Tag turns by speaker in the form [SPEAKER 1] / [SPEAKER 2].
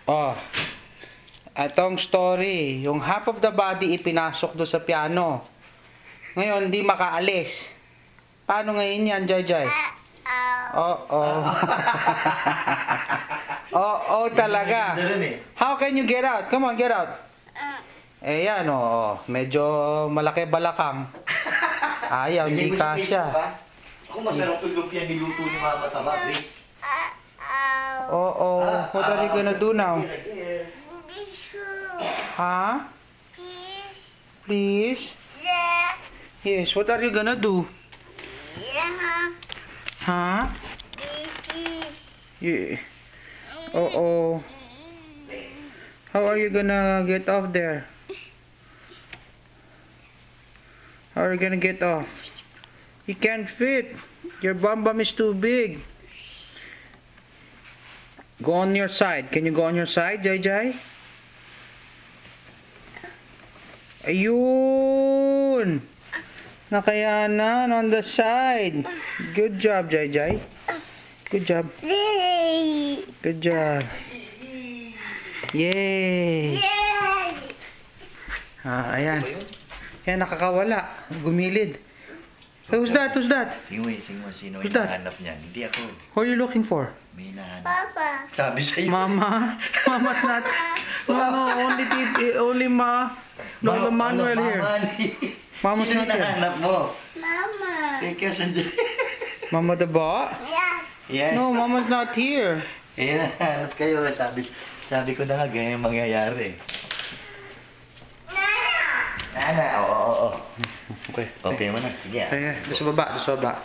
[SPEAKER 1] Oh, atong story, yung half of the body ipinasok do sa piano. Ngayon, di makaalis. Paano ngayon yan, Jai? Oo. Oo talaga. How can you get out? Come on, get out. Eh yan, medyo malaki balakang. Ayaw, hindi kasya.
[SPEAKER 2] Ako masarap yung lumpia niluto ni Mama Tama, Grace.
[SPEAKER 1] What are you gonna do now? Huh? Please? Yes, what are you gonna do? Huh? Yeah. How are you gonna get off there? How are you gonna get off? You can't fit. Your bum is too big. Go on your side. Can you go on your side, Jai? Ayun! Nakayanan on the side. Good job, Jai. Good job. Good job. Yay! Ayan. Yan, nakakawala. Gumilid. Hey, who's that?
[SPEAKER 2] Tingnan mo, sino
[SPEAKER 1] Who's
[SPEAKER 2] yung
[SPEAKER 1] that?
[SPEAKER 2] hinahanap niyan? Hindi ako.
[SPEAKER 1] Who are you looking for?
[SPEAKER 2] May hinahanap.
[SPEAKER 3] Papa.
[SPEAKER 2] Sabi sa'yo.
[SPEAKER 1] Mama? Mama's not. No, only Ma. No, Manuel here. Mama's
[SPEAKER 2] Sino
[SPEAKER 1] not here.
[SPEAKER 2] hinahanap mo?
[SPEAKER 3] Mama.
[SPEAKER 2] Teka, sandali.
[SPEAKER 1] Mama the ba?
[SPEAKER 3] Yes.
[SPEAKER 2] Yan.
[SPEAKER 1] No, Mama's not here.
[SPEAKER 2] Hinahanap kayo. Sabi ko na nga, ganyan mangyayari. Nana, oo.
[SPEAKER 1] Okay.
[SPEAKER 2] Okay mo na. Sige.
[SPEAKER 1] Doon sa baba.